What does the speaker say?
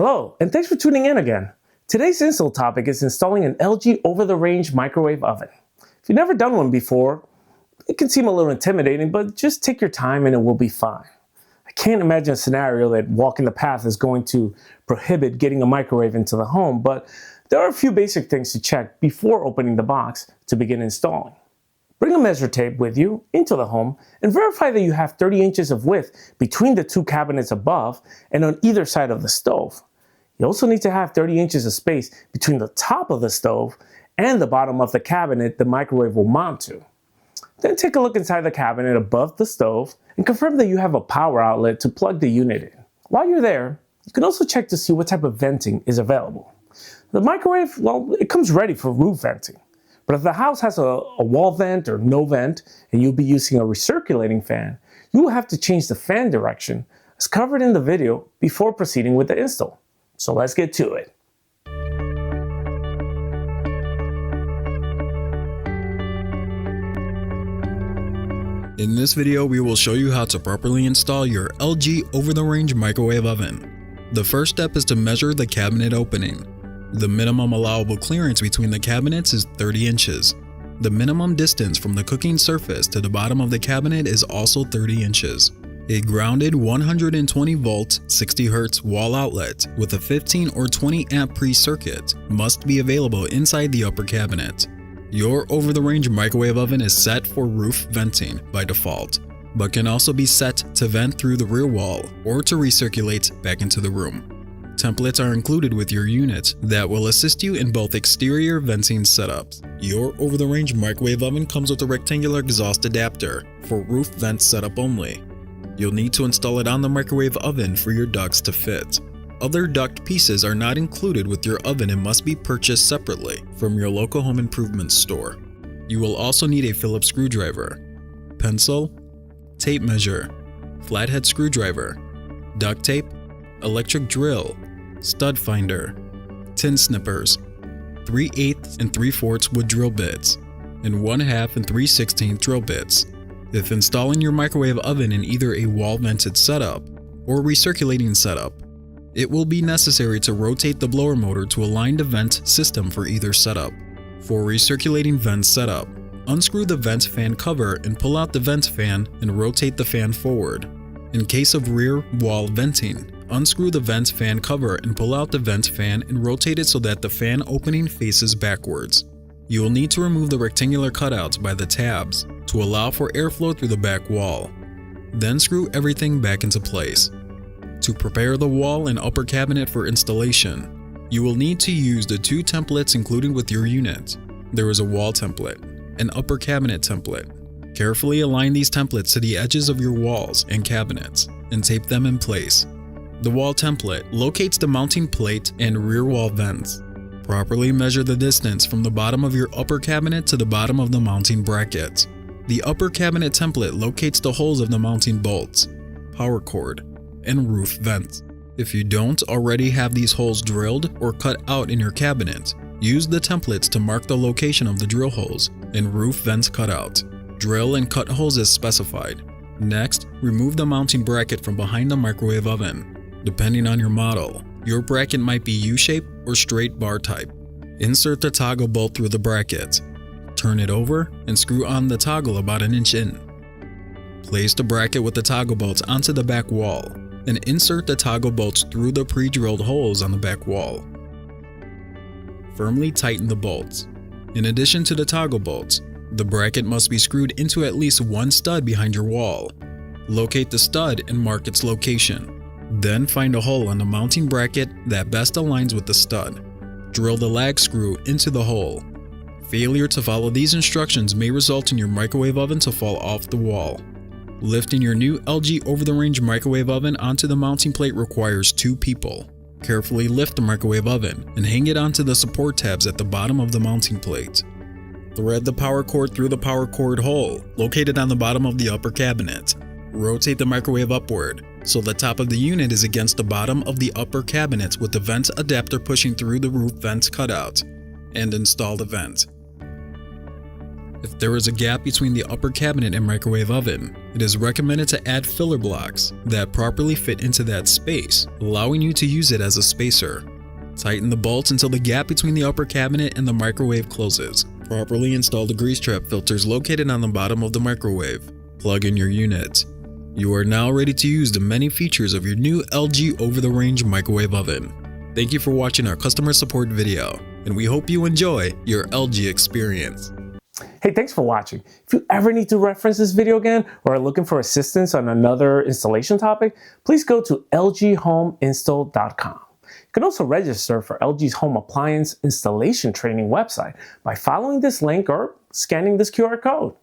Hello, and thanks for tuning in again. Today's install topic is installing an LG over-the-range microwave oven. If you've never done one before, it can seem a little intimidating, but just take your time and it will be fine. I can't imagine a scenario that walking the path is going to prohibit getting a microwave into the home, but there are a few basic things to check before opening the box to begin installing. Bring a measure tape with you into the home and verify that you have 30 inches of width between the two cabinets above and on either side of the stove. You also need to have 30 inches of space between the top of the stove and the bottom of the cabinet the microwave will mount to. Then take a look inside the cabinet above the stove and confirm that you have a power outlet to plug the unit in. While you're there, you can also check to see what type of venting is available. The microwave, well, it comes ready for roof venting. But if the house has a wall vent or no vent and you'll be using a recirculating fan, you will have to change the fan direction as covered in the video before proceeding with the install. So let's get to it. In this video, we will show you how to properly install your LG over-the-range microwave oven. The first step is to measure the cabinet opening. The minimum allowable clearance between the cabinets is 30 inches. The minimum distance from the cooking surface to the bottom of the cabinet is also 30 inches. A grounded 120 volt 60 Hz wall outlet with a 15 or 20 amp pre-circuit must be available inside the upper cabinet. Your over-the-range microwave oven is set for roof venting by default, but can also be set to vent through the rear wall or to recirculate back into the room. Templates are included with your unit that will assist you in both exterior venting setups. Your over-the-range microwave oven comes with a rectangular exhaust adapter for roof vent setup only. You'll need to install it on the microwave oven for your ducts to fit. Other duct pieces are not included with your oven and must be purchased separately from your local home improvement store. You will also need a Phillips screwdriver, pencil, tape measure, flathead screwdriver, duct tape, electric drill, stud finder, tin snippers, 3/8 and 3/4 wood drill bits, and 1/2 and 3/16 drill bits. If installing your microwave oven in either a wall vented setup or recirculating setup, it will be necessary to rotate the blower motor to align the vent system for either setup. For recirculating vent setup, unscrew the vent fan cover and pull out the vent fan and rotate the fan forward. In case of rear wall venting, unscrew the vent fan cover and pull out the vent fan and rotate it so that the fan opening faces backwards. You will need to remove the rectangular cutouts by the tabs to allow for airflow through the back wall. Then screw everything back into place. To prepare the wall and upper cabinet for installation, you will need to use the two templates included with your unit. There is a wall template, an upper cabinet template. Carefully align these templates to the edges of your walls and cabinets and tape them in place. The wall template locates the mounting plate and rear wall vents. Properly measure the distance from the bottom of your upper cabinet to the bottom of the mounting bracket. The upper cabinet template locates the holes of the mounting bolts, power cord, and roof vents. If you don't already have these holes drilled or cut out in your cabinet, use the templates to mark the location of the drill holes and roof vents cutout. Drill and cut holes as specified. Next, remove the mounting bracket from behind the microwave oven. Depending on your model, your bracket might be U-shape or straight bar type. Insert the toggle bolt through the bracket. Turn it over and screw on the toggle about 1 inch in. Place the bracket with the toggle bolts onto the back wall and insert the toggle bolts through the pre-drilled holes on the back wall. Firmly tighten the bolts. In addition to the toggle bolts, the bracket must be screwed into at least one stud behind your wall. Locate the stud and mark its location. Then find a hole on the mounting bracket that best aligns with the stud. Drill the lag screw into the hole. Failure to follow these instructions may result in your microwave oven to fall off the wall. Lifting your new LG over-the-range microwave oven onto the mounting plate requires 2 people. Carefully lift the microwave oven and hang it onto the support tabs at the bottom of the mounting plate. Thread the power cord through the power cord hole located on the bottom of the upper cabinet. Rotate the microwave upward so the top of the unit is against the bottom of the upper cabinet with the vent adapter pushing through the roof vent cutout, and install the vent. If there is a gap between the upper cabinet and microwave oven, it is recommended to add filler blocks that properly fit into that space, allowing you to use it as a spacer. Tighten the bolts until the gap between the upper cabinet and the microwave closes. Properly install the grease trap filters located on the bottom of the microwave. Plug in your unit. You are now ready to use the many features of your new LG over-the-range microwave oven. Thank you for watching our customer support video, and we hope you enjoy your LG experience. Hey, thanks for watching. If you ever need to reference this video again or are looking for assistance on another installation topic, please go to lghomeinstall.com. You can also register for LG's home appliance installation training website by following this link or scanning this QR code.